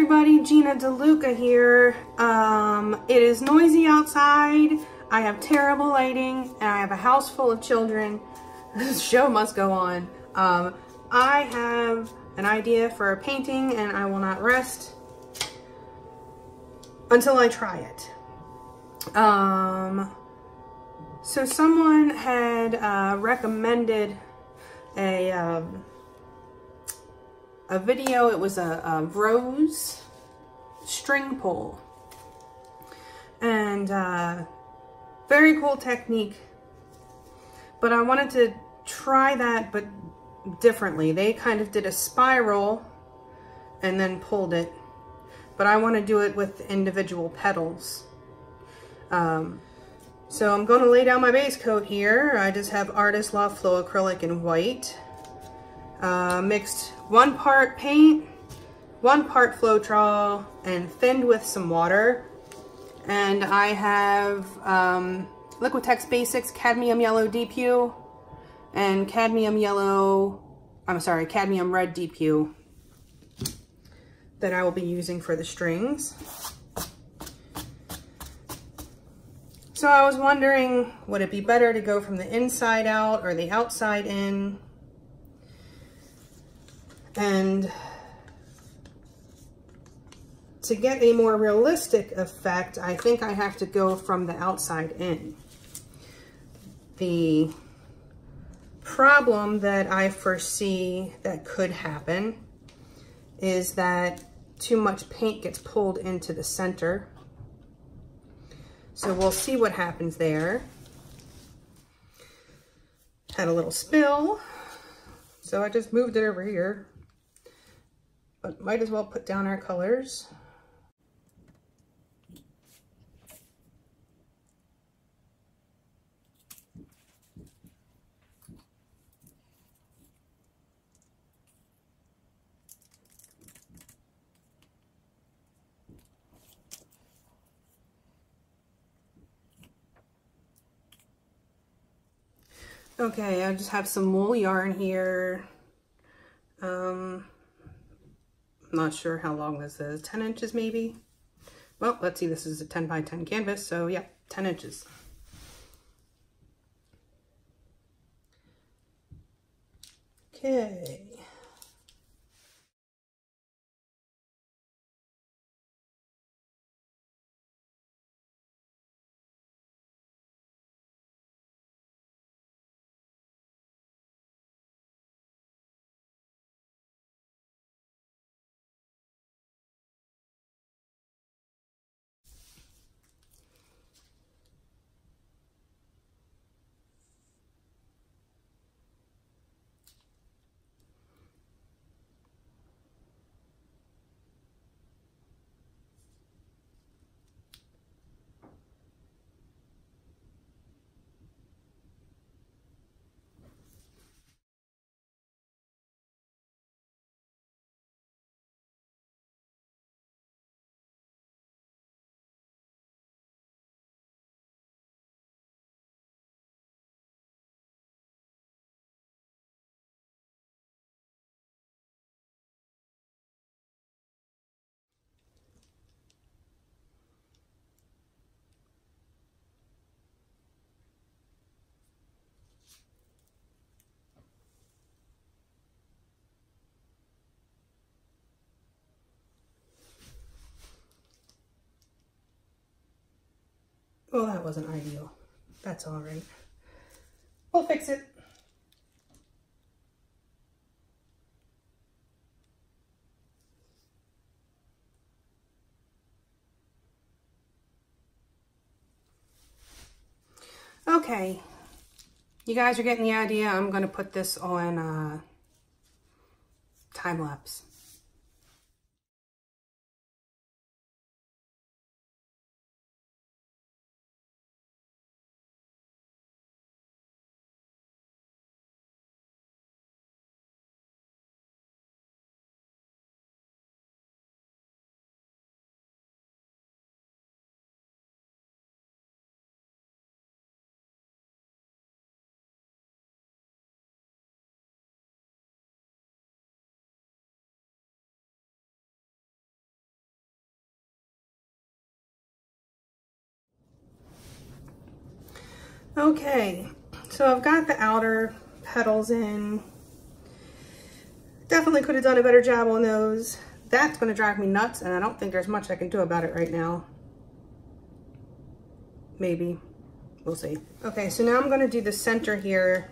everybody, Gina DeLuca here. It is noisy outside. I have terrible lighting and I have a house full of children. This show must go on. I have an idea for a painting and I will not rest until I try it. So someone had recommended a video. It was a rose string pull, and very cool technique, but I wanted to try that but differently. They kind of did a spiral and then pulled it, but I want to do it with individual petals. So I'm going to lay down my base coat here. I just have Artists Loft Flow Acrylic in white. Mixed 1 part paint, 1 part Floetrol, and thinned with some water. And I have Liquitex Basics Cadmium Yellow Deep Hue and Cadmium Red Deep Hue that I will be using for the strings. So I was wondering, would it be better to go from the inside out or the outside in? And to get a more realistic effect, I think I have to go from the outside in. The problem that I foresee that could happen is that too much paint gets pulled into the center. So we'll see what happens there. Had a little spill, so I just moved it over here. But might as well put down our colors. Okay, I just have some wool yarn here. I'm not sure how long this is, 10 inches maybe? Well, let's see, this is a 10 by 10 canvas, so yeah, 10 inches. Okay. Well, that wasn't ideal. That's all right. We'll fix it. Okay, you guys are getting the idea. I'm going to put this on time lapse. Okay, so I've got the outer petals in. Definitely could have done a better job on those. That's going to drive me nuts, and I don't think there's much I can do about it right now. Maybe. We'll see. Okay, so now I'm going to do the center here.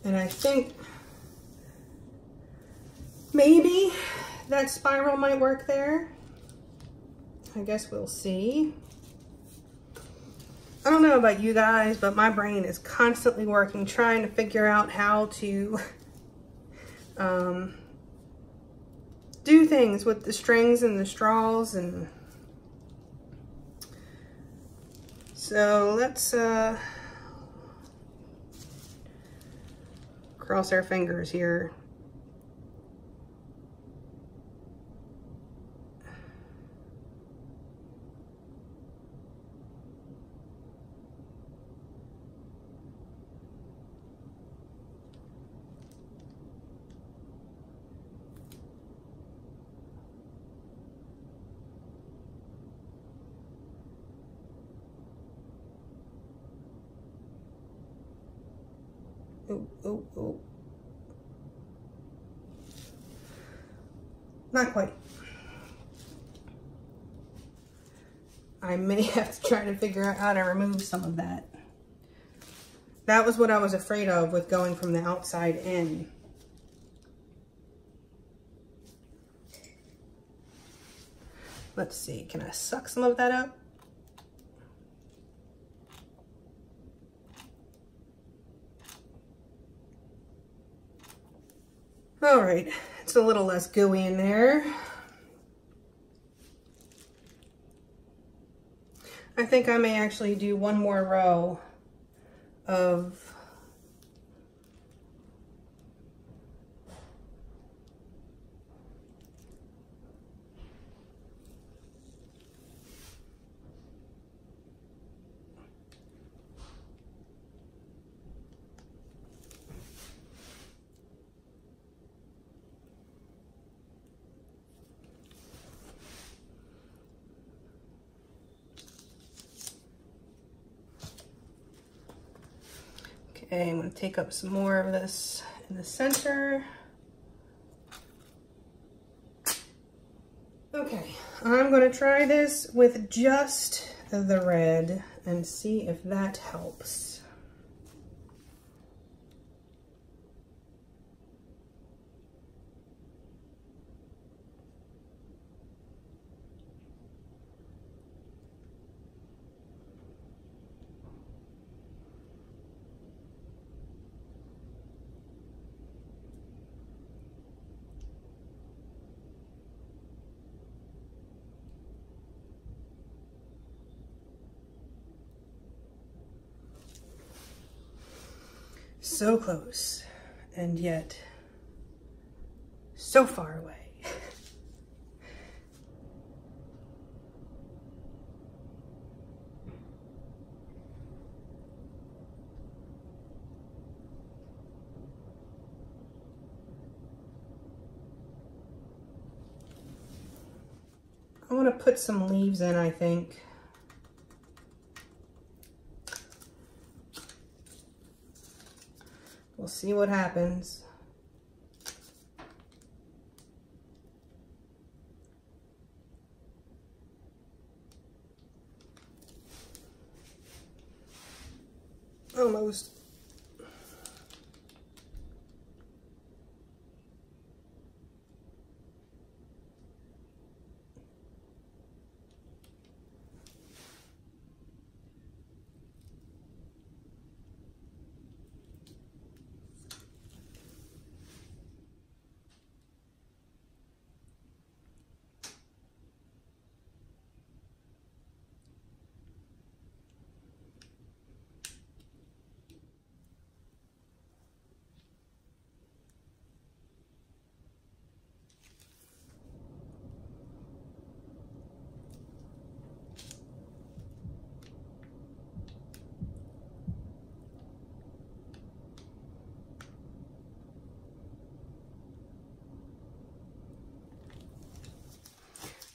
And I think maybe that spiral might work there. I guess we'll see. I don't know about you guys, but my brain is constantly working, trying to figure out how to do things with the strings and the straws. And so let's cross our fingers here. Oh, oh, oh. Not quite. I may have to try to figure out how to remove some of that. That was what I was afraid of with going from the outside in. Let's see, can I suck some of that up? All right, it's a little less gooey in there. I think I may actually do one more row of Okay, I'm going to take up some more of this in the center. Okay, I'm going to try this with just the red and see if that helps. So close, and yet so far away. I want to put some leaves in, I think. We'll see what happens. Almost.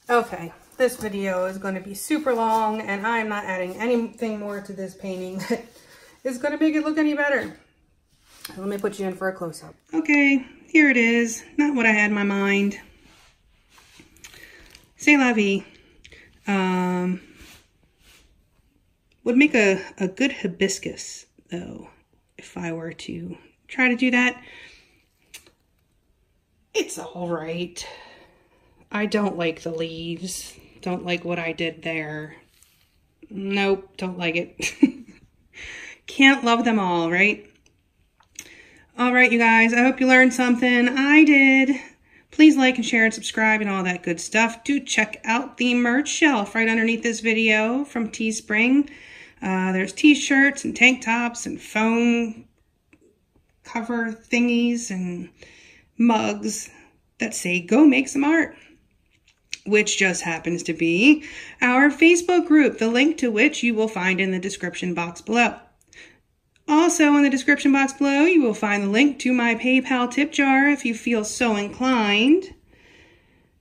Okay, this video is going to be super long, and I'm not adding anything more to this painting that is going to make it look any better. Let me put you in for a close-up. Okay, here it is. Not what I had in my mind. C'est la vie. Would make a good hibiscus, though, if I were to try to do that. It's all right. I don't like the leaves. Don't like what I did there. Nope, don't like it. Can't love them all, right? All right, you guys, I hope you learned something. I did. Please like and share and subscribe and all that good stuff. Do check out the merch shelf right underneath this video from Teespring. There's t-shirts and tank tops and phone cover thingies and mugs that say go make some art, which just happens to be our Facebook group, the link to which you will find in the description box below. Also in the description box below, you will find the link to my PayPal tip jar if you feel so inclined,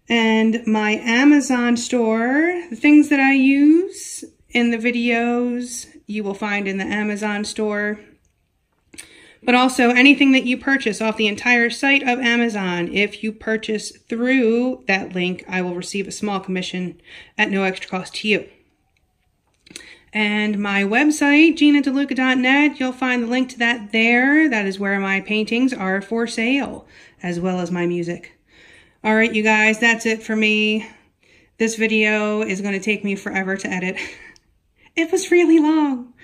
and my Amazon store. The things that I use in the videos you will find in the Amazon store. But also anything that you purchase off the entire site of Amazon, if you purchase through that link, I will receive a small commission at no extra cost to you. And my website, GinaDeLuca.net, you'll find the link to that there. That is where my paintings are for sale, as well as my music. All right, you guys, that's it for me. This video is going to take me forever to edit. It was really long.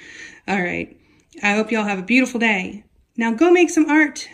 All right, I hope y'all have a beautiful day. Now go make some art.